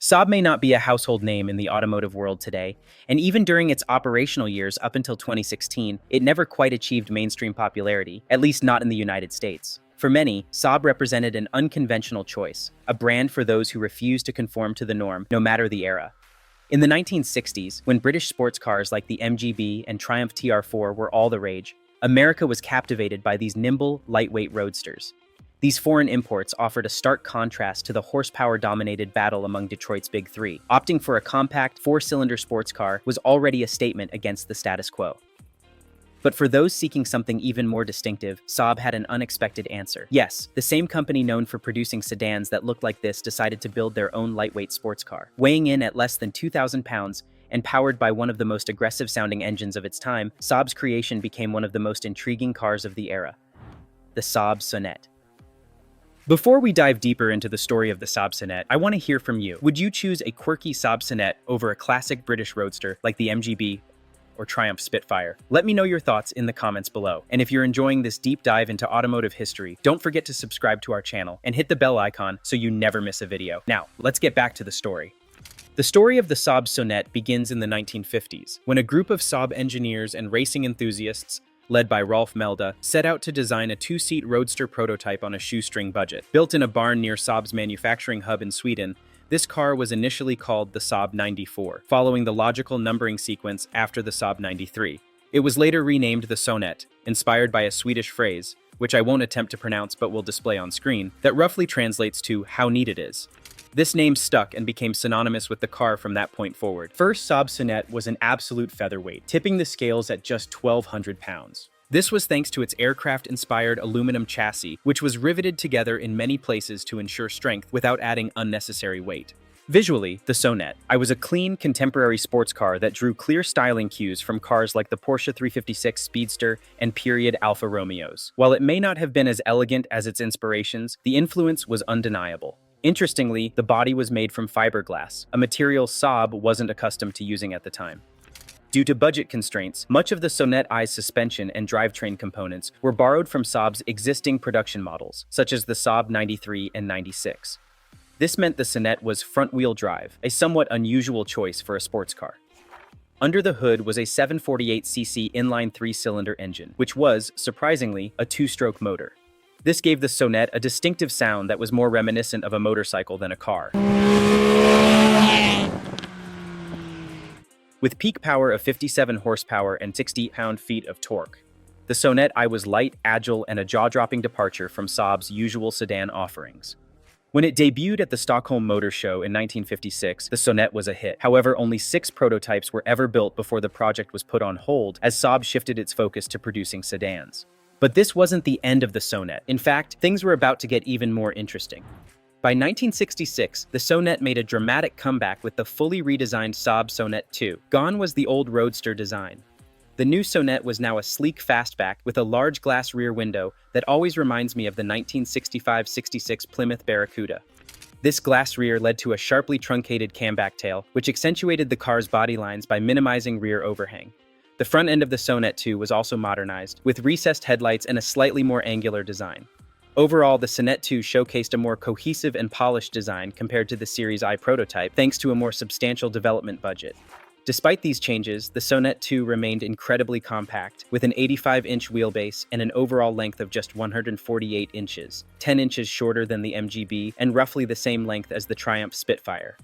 Saab may not be a household name in the automotive world today, and even during its operational years up until 2016, it never quite achieved mainstream popularity, at least not in the United States. For many, Saab represented an unconventional choice, a brand for those who refuse to conform to the norm, no matter the era. In the 1960s, when British sports cars like the MGB and Triumph TR4 were all the rage, America was captivated by these nimble, lightweight roadsters. These foreign imports offered a stark contrast to the horsepower-dominated battle among Detroit's Big Three. Opting for a compact, four-cylinder sports car was already a statement against the status quo. But for those seeking something even more distinctive, Saab had an unexpected answer. Yes, the same company known for producing sedans that looked like this decided to build their own lightweight sports car. Weighing in at less than 2,000 pounds and powered by one of the most aggressive-sounding engines of its time, Saab's creation became one of the most intriguing cars of the era, the Saab Sonett. Before we dive deeper into the story of the Saab Sonett, I want to hear from you. Would you choose a quirky Saab Sonett over a classic British roadster like the MGB or Triumph Spitfire? Let me know your thoughts in the comments below. And if you're enjoying this deep dive into automotive history, don't forget to subscribe to our channel and hit the bell icon so you never miss a video. Now, let's get back to the story. The story of the Saab Sonett begins in the 1950s, when a group of Saab engineers and racing enthusiasts led by Rolf Melde, set out to design a two-seat roadster prototype on a shoestring budget. Built in a barn near Saab's manufacturing hub in Sweden, this car was initially called the Saab 94, following the logical numbering sequence after the Saab 93. It was later renamed the Sonett, inspired by a Swedish phrase, which I won't attempt to pronounce but will display on screen, that roughly translates to "how neat it is." This name stuck and became synonymous with the car from that point forward. First Saab Sonett was an absolute featherweight, tipping the scales at just 1,200 pounds. This was thanks to its aircraft-inspired aluminum chassis, which was riveted together in many places to ensure strength without adding unnecessary weight. Visually, the Sonett was a clean, contemporary sports car that drew clear styling cues from cars like the Porsche 356 Speedster and period Alfa Romeos. While it may not have been as elegant as its inspirations, the influence was undeniable. Interestingly, the body was made from fiberglass, a material Saab wasn't accustomed to using at the time. Due to budget constraints, much of the Sonett I's suspension and drivetrain components were borrowed from Saab's existing production models, such as the Saab 93 and 96. This meant the Sonett was front-wheel drive, a somewhat unusual choice for a sports car. Under the hood was a 748cc inline three-cylinder engine, which was, surprisingly, a two-stroke motor. This gave the Sonett a distinctive sound that was more reminiscent of a motorcycle than a car. With peak power of 57 horsepower and 60 pound-feet of torque, the Sonett was light, agile, and a jaw-dropping departure from Saab's usual sedan offerings. When it debuted at the Stockholm Motor Show in 1956, the Sonett was a hit. However, only 6 prototypes were ever built before the project was put on hold as Saab shifted its focus to producing sedans. But this wasn't the end of the Sonett. In fact, things were about to get even more interesting. By 1966, the Sonett made a dramatic comeback with the fully redesigned Saab Sonett II. Gone was the old roadster design. The new Sonett was now a sleek fastback with a large glass rear window that always reminds me of the 1965-66 Plymouth Barracuda. This glass rear led to a sharply truncated camback tail, which accentuated the car's body lines by minimizing rear overhang. The front end of the Sonett II was also modernized, with recessed headlights and a slightly more angular design. Overall, the Sonett II showcased a more cohesive and polished design compared to the Series I prototype, thanks to a more substantial development budget. Despite these changes, the Sonett II remained incredibly compact, with an 85-inch wheelbase and an overall length of just 148 inches, 10 inches shorter than the MGB and roughly the same length as the Triumph Spitfire.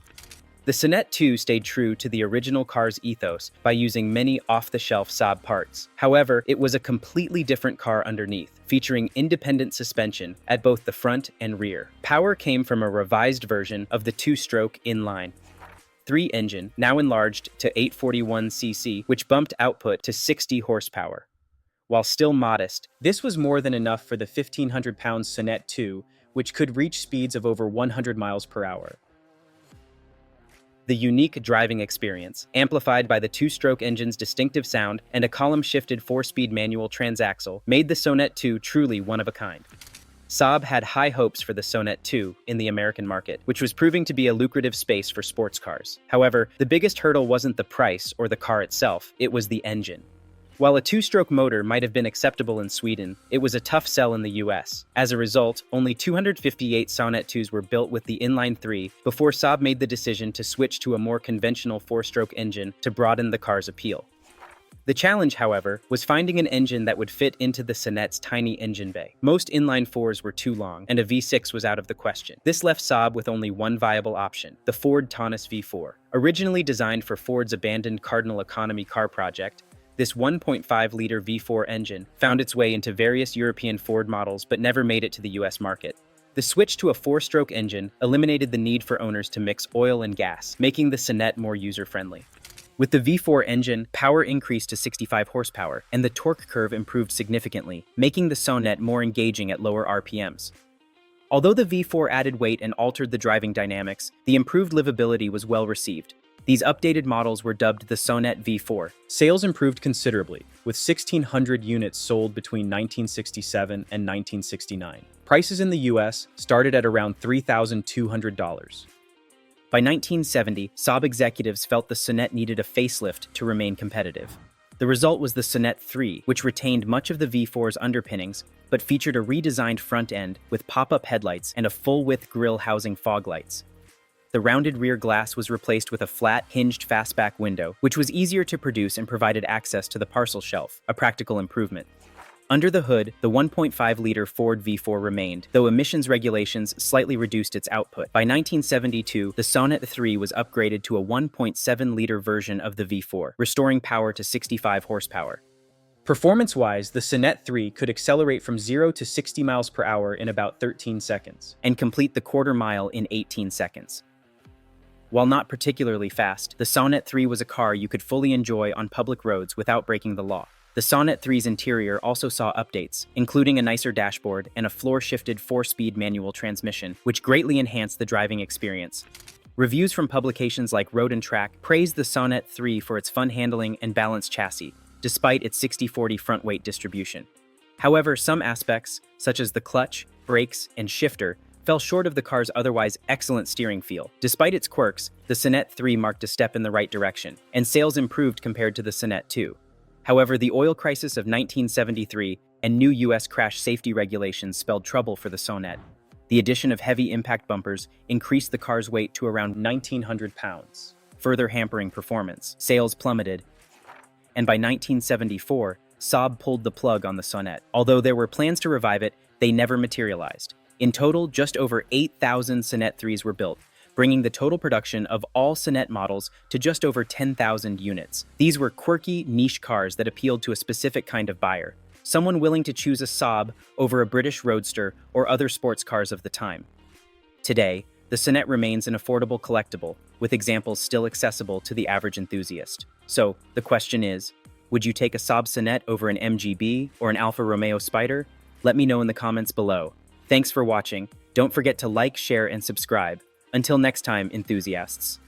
The Sonett II stayed true to the original car's ethos by using many off-the-shelf Saab parts. However, it was a completely different car underneath, featuring independent suspension at both the front and rear. Power came from a revised version of the two-stroke inline 3 engine, now enlarged to 841cc, which bumped output to 60 horsepower. While still modest, this was more than enough for the 1,500-pound Sonett II, which could reach speeds of over 100 miles per hour. The unique driving experience, amplified by the two-stroke engine's distinctive sound and a column-shifted 4-speed manual transaxle, made the Sonett II truly one of a kind. Saab had high hopes for the Sonett II in the American market, which was proving to be a lucrative space for sports cars. However, the biggest hurdle wasn't the price or the car itself, it was the engine. While a two-stroke motor might have been acceptable in Sweden, it was a tough sell in the US. As a result, only 258 Sonett IIs were built with the inline 3 before Saab made the decision to switch to a more conventional four-stroke engine to broaden the car's appeal. The challenge, however, was finding an engine that would fit into the Sonett's tiny engine bay. Most inline 4s were too long, and a V6 was out of the question. This left Saab with only one viable option, the Ford Taunus V4. Originally designed for Ford's abandoned Cardinal economy car project, this 1.5-liter V4 engine found its way into various European Ford models but never made it to the US market. The switch to a four-stroke engine eliminated the need for owners to mix oil and gas, making the Sonett more user-friendly. With the V4 engine, power increased to 65 horsepower, and the torque curve improved significantly, making the Sonett more engaging at lower RPMs. Although the V4 added weight and altered the driving dynamics, the improved livability was well received. These updated models were dubbed the Sonett V4. Sales improved considerably, with 1,600 units sold between 1967 and 1969. Prices in the US started at around $3,200. By 1970, Saab executives felt the Sonett needed a facelift to remain competitive. The result was the Sonett III, which retained much of the V4's underpinnings, but featured a redesigned front end with pop-up headlights and a full-width grille housing fog lights. The rounded rear glass was replaced with a flat, hinged fastback window, which was easier to produce and provided access to the parcel shelf, a practical improvement. Under the hood, the 1.5-liter Ford V4 remained, though emissions regulations slightly reduced its output. By 1972, the Sonett III was upgraded to a 1.7-liter version of the V4, restoring power to 65 horsepower. Performance-wise, the Sonett III could accelerate from 0 to 60 miles per hour in about 13 seconds, and complete the quarter mile in 18 seconds. While not particularly fast, the Sonett III was a car you could fully enjoy on public roads without breaking the law. The Sonett III's interior also saw updates, including a nicer dashboard and a floor-shifted 4-speed manual transmission, which greatly enhanced the driving experience. Reviews from publications like Road and Track praised the Sonett III for its fun handling and balanced chassis, despite its 60/40 front weight distribution. However, some aspects, such as the clutch, brakes, and shifter, fell short of the car's otherwise excellent steering feel. Despite its quirks, the Sonett III marked a step in the right direction, and sales improved compared to the Sonett II. However, the oil crisis of 1973 and new US crash safety regulations spelled trouble for the Sonett. The addition of heavy impact bumpers increased the car's weight to around 1,900 pounds, further hampering performance. Sales plummeted, and by 1974, Saab pulled the plug on the Sonett. Although there were plans to revive it, they never materialized. In total, just over 8,000 Sonett IIIs were built, bringing the total production of all Sonett models to just over 10,000 units. These were quirky, niche cars that appealed to a specific kind of buyer, someone willing to choose a Saab over a British roadster or other sports cars of the time. Today, the Sonett remains an affordable collectible, with examples still accessible to the average enthusiast. So, the question is, would you take a Saab Sonett over an MGB or an Alfa Romeo Spider? Let me know in the comments below. Thanks for watching. Don't forget to like, share, and subscribe. Until next time, enthusiasts.